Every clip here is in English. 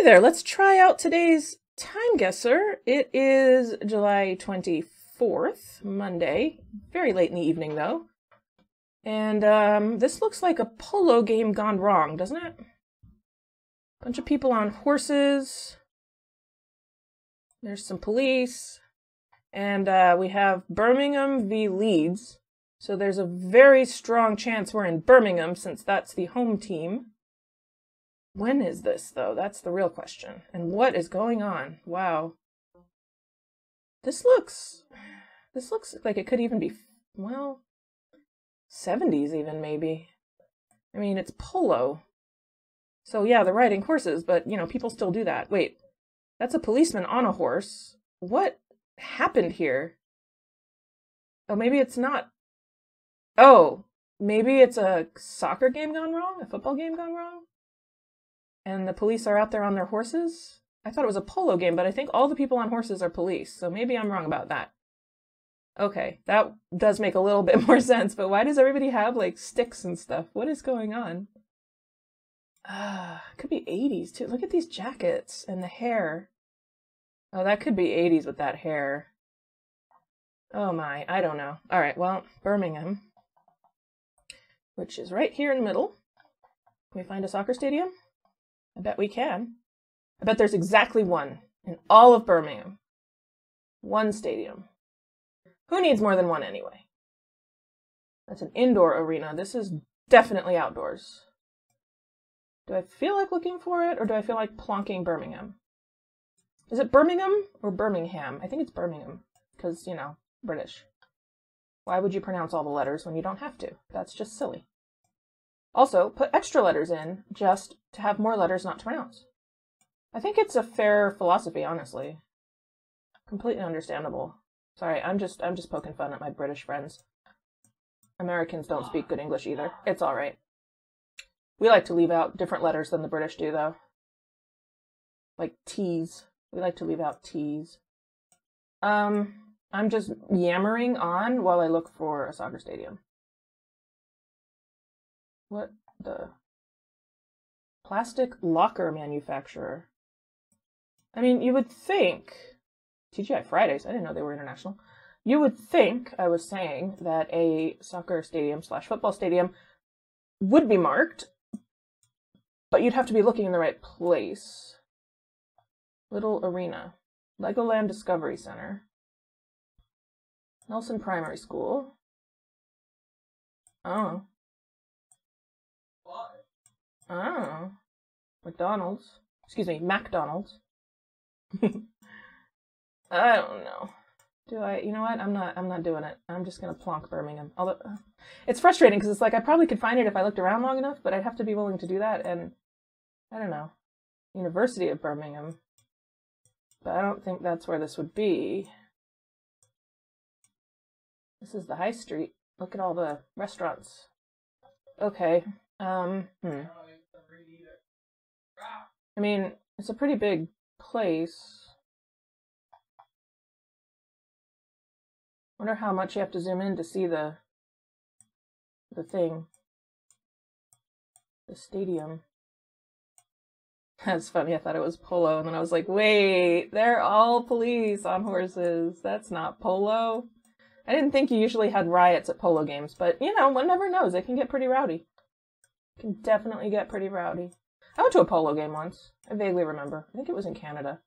there, let's try out today's time guesser. It is July 24th, Monday. Very late in the evening, though. And this looks like a polo game gone wrong, doesn't it? Bunch of people on horses. There's some police. And we have Birmingham v. Leeds. So there's a very strong chance we're in Birmingham, since that's the home team. When is this, though? That's the real question. And what is going on? Wow. This looks like it could even be, well, 70s even, maybe. I mean, it's polo. So yeah, they're riding horses, but, you know, people still do that. Wait, that's a policeman on a horse. What happened here? Oh, maybe it's not. Oh, maybe it's a soccer game gone wrong? A football game gone wrong? And the police are out there on their horses? I thought it was a polo game, but I think all the people on horses are police, so maybe I'm wrong about that. Okay, that does make a little bit more sense, but why does everybody have, like, sticks and stuff? What is going on? Could be 80s, too. Look at these jackets and the hair. Oh, that could be 80s with that hair. Oh my, I don't know. Alright, well, Birmingham, which is right here in the middle. Can we find a soccer stadium? I bet we can. I bet there's exactly one in all of Birmingham. One stadium. Who needs more than one anyway? That's an indoor arena. This is definitely outdoors. Do I feel like looking for it, or do I feel like plonking Birmingham? Is it Birmingham or Birmingham? I think it's Birmingham, because, you know, British. Why would you pronounce all the letters when you don't have to? That's just silly. Also, put extra letters in just to have more letters not to pronounce. I think it's a fair philosophy, honestly. Completely understandable. Sorry, I'm just poking fun at my British friends. Americans don't speak good English either. It's all right. We like to leave out different letters than the British do, though. Like T's. We like to leave out T's. I'm just yammering on while I look for a soccer stadium. What the? Plastic locker manufacturer. I mean, you would think, TGI Fridays, I didn't know they were international. You would think, I was saying, that a soccer stadium / football stadium would be marked, but you'd have to be looking in the right place. Little Arena. Legoland Discovery Center. Nelson Primary School. Oh. Oh. McDonald's. Excuse me, McDonald's. I don't know. Do I? You know what? I'm not doing it. I'm just gonna plonk Birmingham. Although it's frustrating because it's like I probably could find it if I looked around long enough, but I'd have to be willing to do that, and I don't know. University of Birmingham. But I don't think that's where this would be. This is the high street. Look at all the restaurants. Okay. I mean, it's a pretty big place. Wonder how much you have to zoom in to see the thing. The stadium. That's funny, I thought it was polo, and then I was like, wait, they're all police on horses. That's not polo. I didn't think you usually had riots at polo games, but, you know, one never knows. It can get pretty rowdy. It can definitely get pretty rowdy. I went to a polo game once. I vaguely remember. I think it was in Canada.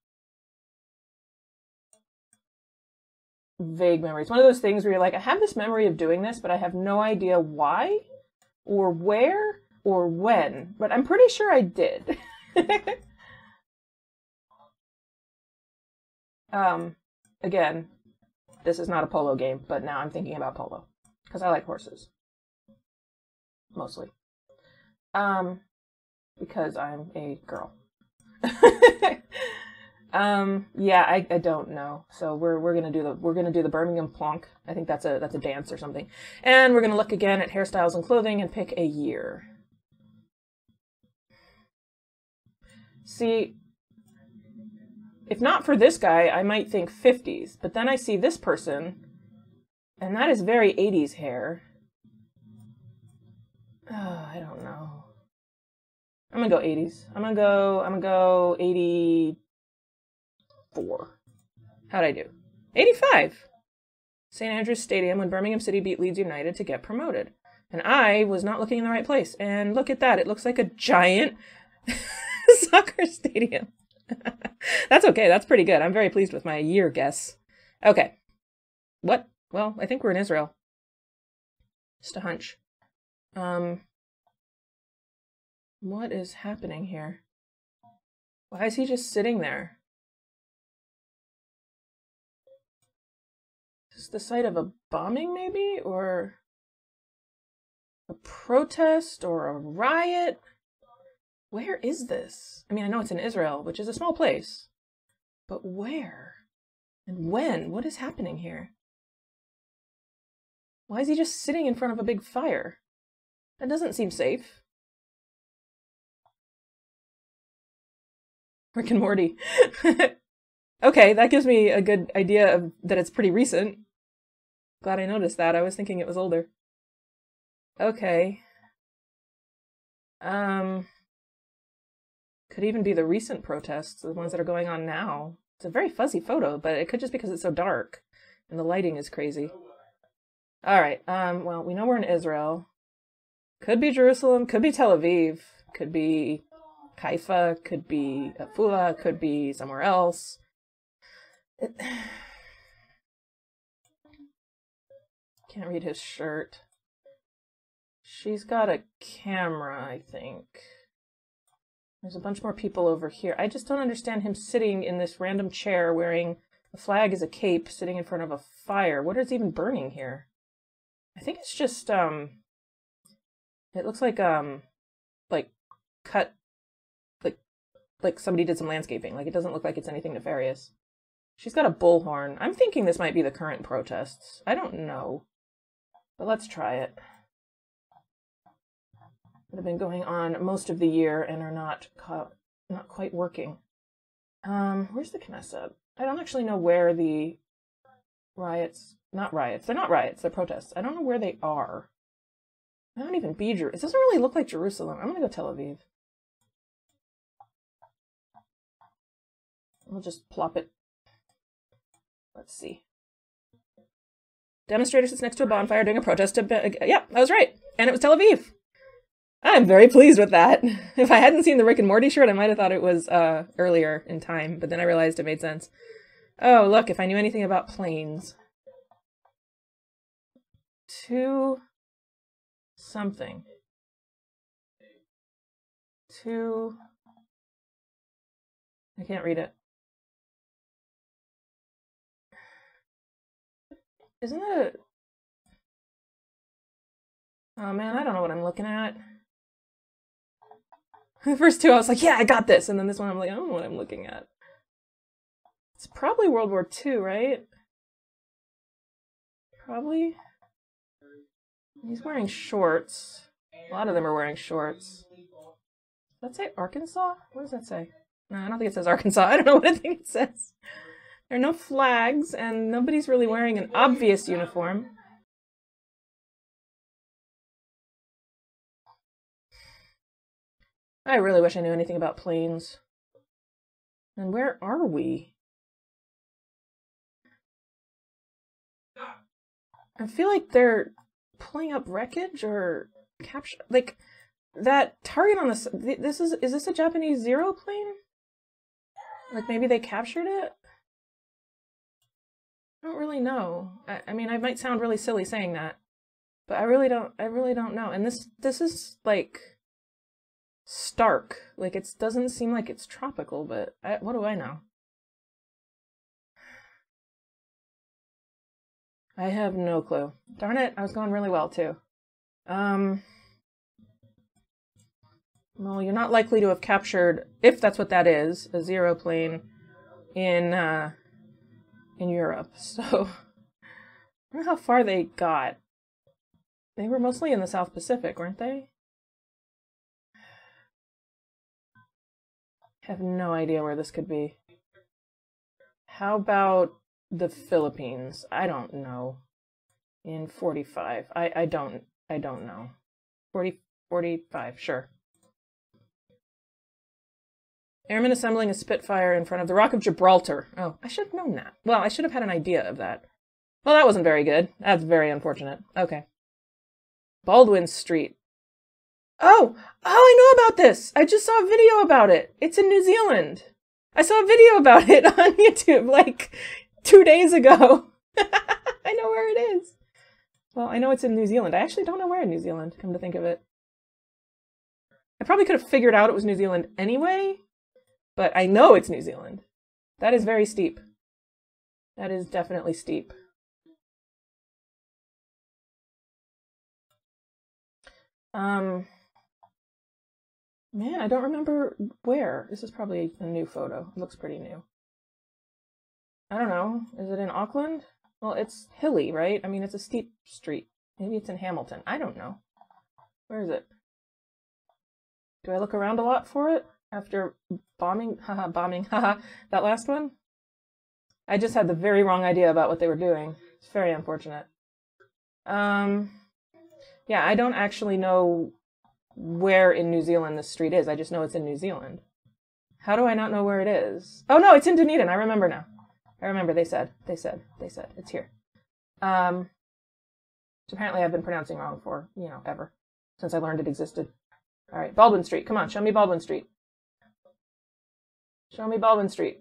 Vague memories. One of those things where you're like, I have this memory of doing this, but I have no idea why, or where, or when. But I'm pretty sure I did. Again, this is not a polo game, but now I'm thinking about polo. Because I like horses. Mostly. Because I'm a girl. Yeah, I don't know. So we're gonna do the Birmingham plonk. I think that's a dance or something. And we're gonna look again at hairstyles and clothing and pick a year. See, if not for this guy, I might think 50s, but then I see this person, and that is very 80s hair. Oh, I don't know. I'm gonna go 80s. I'm gonna go 84. How'd I do? 85! St. Andrew's Stadium when Birmingham City beat Leeds United to get promoted. And I was not looking in the right place. And look at that. It looks like a giant soccer stadium. That's okay. That's pretty good. I'm very pleased with my year guess. Okay. What? Well, I think we're in Israel. Just a hunch. What is happening here? Why is he just sitting there? Is this the site of a bombing, maybe? Or a protest? Or a riot? Where is this? I mean, I know it's in Israel, which is a small place. But where? And when? What is happening here? Why is he just sitting in front of a big fire? That doesn't seem safe. Rick and Morty. Okay, that gives me a good idea of that it's pretty recent. Glad I noticed that. I was thinking it was older. Okay. Could even be the recent protests, the ones that are going on now. It's a very fuzzy photo, but it could just be because it's so dark and the lighting is crazy. All right. Well, we know we're in Israel. Could be Jerusalem, could be Tel Aviv, could be Haifa, could be Afula, could be somewhere else. Can't read his shirt. She's got a camera, I think. There's a bunch more people over here. I just don't understand him sitting in this random chair wearing a flag as a cape, sitting in front of a fire. What is even burning here? I think it's just, it looks like cut, like somebody did some landscaping. Like, it doesn't look like it's anything nefarious. She's got a bullhorn. I'm thinking this might be the current protests. I don't know. But let's try it. That have been going on most of the year and are not quite working. Where's the Knesset? I don't actually know where the riots... Not riots. They're not riots. They're protests. I don't know where they are. I don't even be Jerusalem. It doesn't really look like Jerusalem. I'm going to go Tel Aviv. We'll just plop it. Let's see. Demonstrator sits next to a bonfire during a protest. Yeah, I was right. And it was Tel Aviv. I'm very pleased with that. If I hadn't seen the Rick and Morty shirt, I might have thought it was earlier in time, but then I realized it made sense. Oh, look, if I knew anything about planes. 2 something. 2... I can't read it. Isn't it a... Oh man, I don't know what I'm looking at. The first 2 I was like, yeah, I got this. And then this one I'm like, I don't know what I'm looking at. It's probably World War II, right? Probably. He's wearing shorts. A lot of them are wearing shorts. Does that say Arkansas? What does that say? No, I don't think it says Arkansas. I don't know what I think it says. There are no flags, and nobody's really wearing an obvious uniform. I really wish I knew anything about planes. And where are we? I feel like they're pulling up wreckage or capture, like that target on this is this a Japanese Zero plane? Like maybe they captured it? I don't really know. I mean, I might sound really silly saying that, but I really don't know. And this is like stark. Like it doesn't seem like it's tropical, but what do I know? I have no clue. Darn it, I was going really well too. Well, you're not likely to have captured, if that's what that is, a Zero plane in Europe. So I don't know how far they got. They were mostly in the South Pacific, weren't they? I have no idea where this could be. How about the Philippines? I don't know. In 45. I don't know. 45, sure. Airmen assembling a Spitfire in front of the Rock of Gibraltar. Oh, I should have known that. Well, I should have had an idea of that. Well, that wasn't very good. That's very unfortunate. Okay. Baldwin Street. Oh, I know about this. I just saw a video about it. It's in New Zealand. I saw a video about it on YouTube like 2 days ago. I know where it is. Well, I know it's in New Zealand. I actually don't know where in New Zealand, come to think of it. I probably could have figured out it was New Zealand anyway, but I know it's New Zealand. That is very steep. That is definitely steep. Man, I don't remember where. This is probably a new photo. It looks pretty new. I don't know. Is it in Auckland? Well, it's hilly, right? I mean, it's a steep street. Maybe it's in Hamilton. I don't know. Where is it? Do I look around a lot for it after bombing? Haha, bombing. Haha, that last one? I just had the very wrong idea about what they were doing. It's very unfortunate. Yeah, I don't actually know where in New Zealand this street is. I just know it's in New Zealand. How do I not know where it is? Oh no, it's in Dunedin. I remember now. I remember they said. It's here. Which apparently I've been pronouncing wrong for, ever. Since I learned it existed. Alright, Baldwin Street. Come on, show me Baldwin Street. Show me Baldwin Street.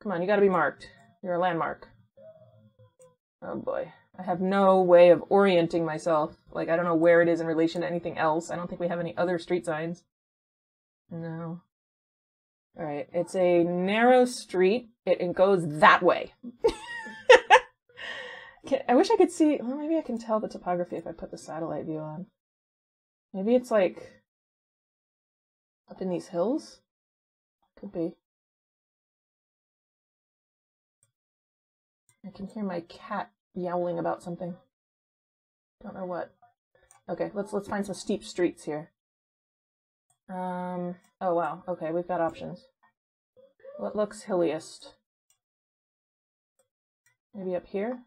Come on, you gotta be marked. You're a landmark. Oh boy. I have no way of orienting myself. Like, I don't know where it is in relation to anything else. I don't think we have any other street signs. No. Alright, it's a narrow street. It goes that way. I wish I could see... Well, maybe I can tell the topography if I put the satellite view on. Maybe it's like... up in these hills? Could be. I can hear my cat yowling about something. Don't know what. Okay, let's find some steep streets here. Oh wow. Okay, we've got options. What looks hilliest? Maybe up here?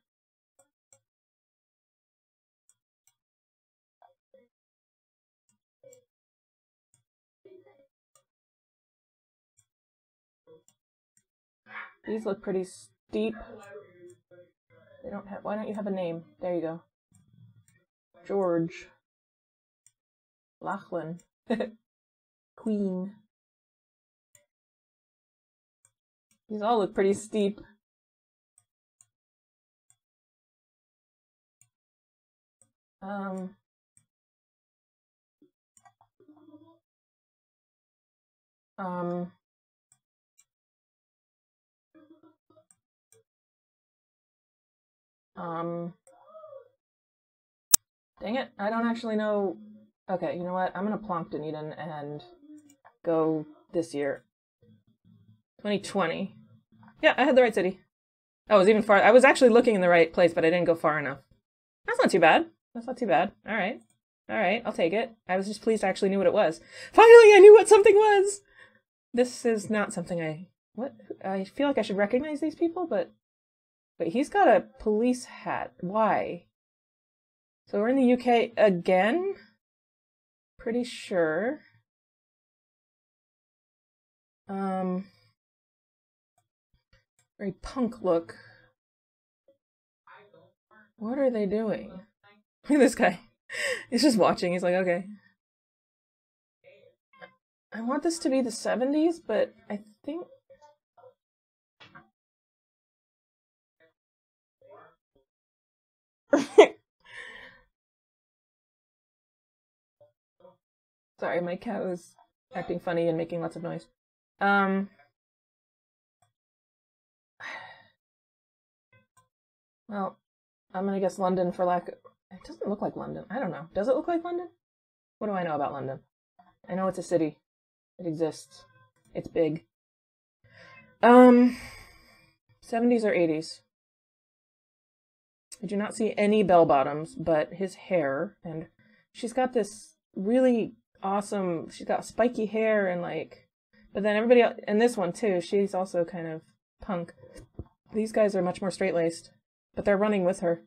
These look pretty steep. They don't have. Why don't you have a name? There you go. George. Lachlan. Queen. These all look pretty steep. Dang it, I don't actually know. Okay, you know what? I'm gonna plonk Dunedin and go this year. 2020. Yeah, I had the right city. Oh, it was even far. I was actually looking in the right place, but I didn't go far enough. That's not too bad. That's not too bad. All right. All right, I'll take it. I was just pleased I actually knew what it was. Finally, I knew what something was! This is not something I... What? I feel like I should recognize these people, but... Wait, he's got a police hat. Why? So we're in the UK again? Pretty sure. Very punk look. What are they doing? Look at this guy. He's just watching. He's like, okay. I want this to be the 70s, but I think... Sorry, my cat was acting funny and making lots of noise. Well, I'm gonna guess London for lack of... It doesn't look like London. I don't know. Does it look like London? What do I know about London? I know it's a city. It exists. It's big. 70s or 80s? I do not see any bell bottoms, but his hair, and she's got this really awesome, she's got spiky hair and like, but then everybody else, and this one too, she's also kind of punk. These guys are much more straight-laced, but they're running with her.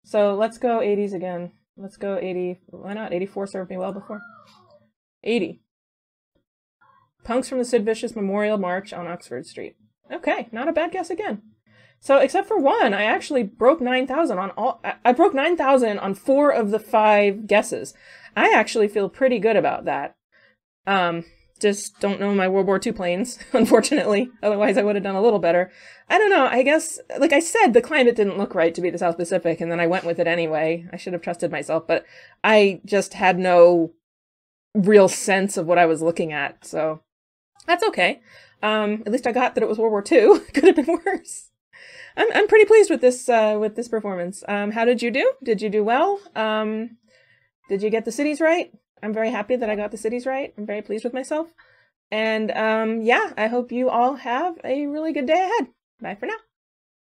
So let's go 80s again. Let's go 80. Why not? 84 served me well before. 80. Punks from the Sid Vicious Memorial March on Oxford Street. Okay, not a bad guess again. So, except for one, I actually broke 9,000 on all. I broke 9,000 on 4 of the 5 guesses. I actually feel pretty good about that. Just don't know my World War II planes, unfortunately. Otherwise, I would have done a little better. I don't know. I guess, like I said, the climate didn't look right to be the South Pacific, and then I went with it anyway. I should have trusted myself, but I just had no real sense of what I was looking at, so that's okay. At least I got that it was World War II. Could have been worse. I'm pretty pleased with this performance. How did you do? Did you do well? Did you get the cities right? I'm very happy that I got the cities right. I'm very pleased with myself. And yeah, I hope you all have a really good day ahead. Bye for now.